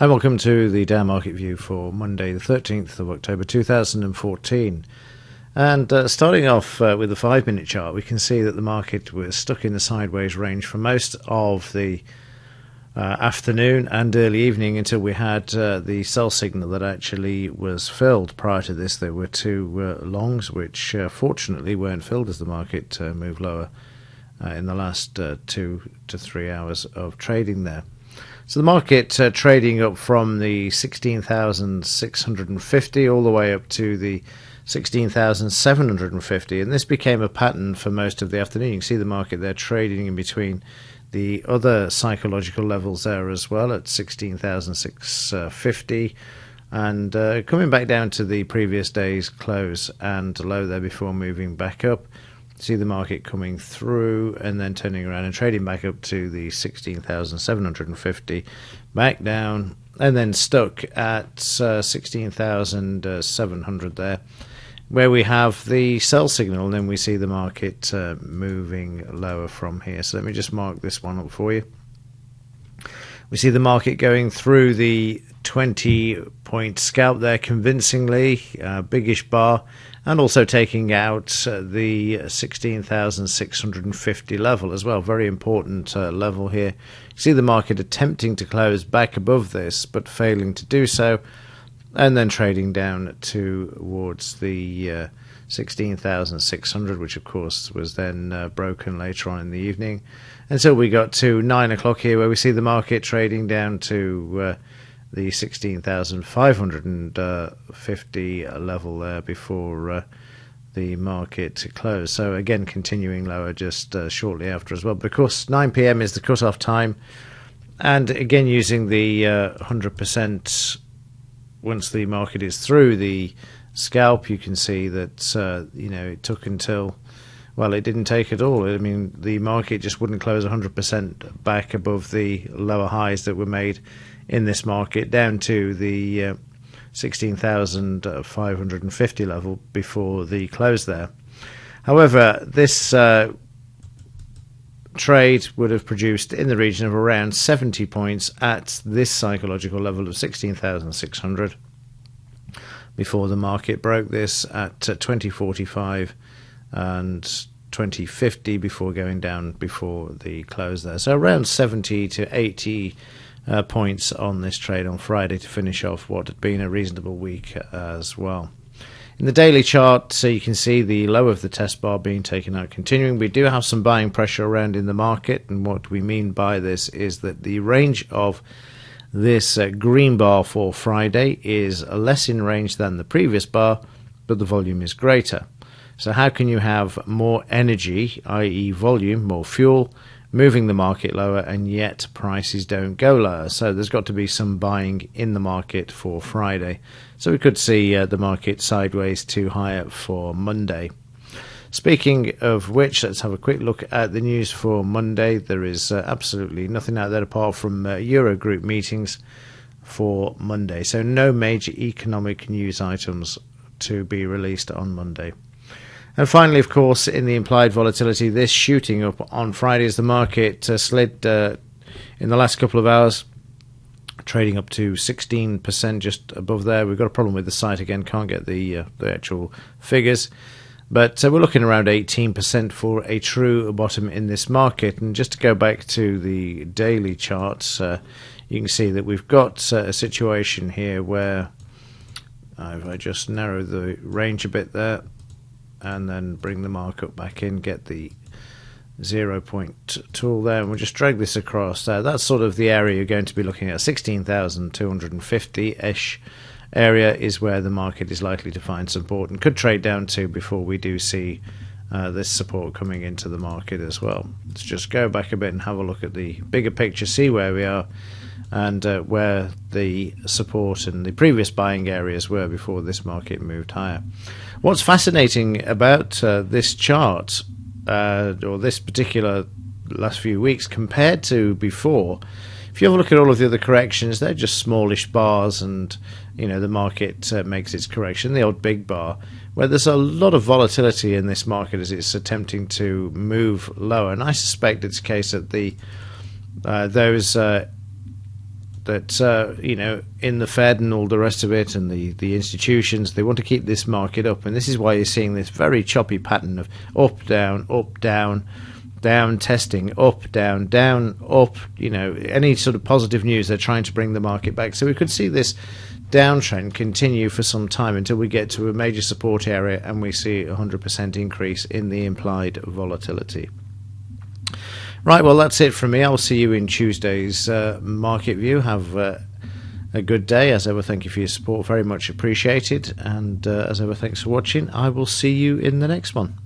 Hi, welcome to the Dow Market View for Monday the 13th of October 2014. And starting off with the 5-minute chart, we can see that the market was stuck in the sideways range for most of the afternoon and early evening until we had the sell signal that actually was filled. Prior to this, there were two longs which fortunately weren't filled as the market moved lower in the last 2 to 3 hours of trading there. So the market trading up from the 16,650 all the way up to the 16,750, and this became a pattern for most of the afternoon. You can see the market there trading in between the other psychological levels there as well at 16,650 and coming back down to the previous day's close and low there before moving back up. See the market coming through and then turning around and trading back up to the 16,750, back down and then stuck at 16,700 there, where we have the sell signal, and then we see the market moving lower from here. So let me just mark this one up for you. We see the market going through the 20-point scalp there convincingly, biggish bar, and also taking out the 16,650 level as well. Very important level here. You see the market attempting to close back above this, but failing to do so, and then trading down towards the 16,600, which of course was then broken later on in the evening, until we got to 9 o'clock here, where we see the market trading down to the 16,550 level there before the market closed. So again, continuing lower just shortly after as well, because 9 p.m. is the cutoff time, and again using the 100%. Once the market is through the scalp, you can see that it took until, well, it didn't take at all. I mean, the market just wouldn't close 100% back above the lower highs that were made in this market down to the 16,550 level before the close there. However, this trade would have produced in the region of around 70 points at this psychological level of 16,600 before the market broke this at 2045 and 2050 before going down before the close there. So around 70 to 80 points on this trade on Friday to finish off what had been a reasonable week as well. In the daily chart, so you can see the low of the test bar being taken out continuing. We do have some buying pressure around in the market, and what we mean by this is that the range of this green bar for Friday is less in range than the previous bar, but the volume is greater. So how can you have more energy, i.e. volume, more fuel, moving the market lower, and yet prices don't go lower? So there's got to be some buying in the market for Friday. So we could see the market sideways to higher for Monday. Speaking of which, let's have a quick look at the news for Monday. There is absolutely nothing out there apart from Eurogroup meetings for Monday. So no major economic news items to be released on Monday. And finally, of course, in the implied volatility, this shooting up on Friday as the market slid in the last couple of hours, trading up to 16% just above there. We've got a problem with the site again, can't get the actual figures. But we're looking around 18% for a true bottom in this market. And just to go back to the daily charts, you can see that we've got a situation here where, if I just narrow the range a bit there, and then bring the markup back in, get the 0 point tool there, and we'll just drag this across there. That's sort of the area you're going to be looking at. 16,250-ish area is where the market is likely to find support and could trade down to before we do see this support coming into the market as well. Let's just go back a bit and have a look at the bigger picture, see where we are and where the support and the previous buying areas were before this market moved higher. What's fascinating about this chart, or this particular last few weeks compared to before, if you have a look at all of the other corrections, they're just smallish bars, and the market makes its correction, the old big bar, where there's a lot of volatility in this market as it's attempting to move lower. And I suspect it's a case that the that in the Fed and all the rest of it, and the institutions, they want to keep this market up, and this is why you're seeing this very choppy pattern of up, down, down, testing, up, down, up. Any sort of positive news, they're trying to bring the market back. So we could see this downtrend continue for some time until we get to a major support area and we see a 100% increase in the implied volatility. Right, well, that's it from me. I'll see you in Tuesday's market view. Have a good day. As ever, thank you for your support. Very much appreciated. And as ever, thanks for watching. I will see you in the next one.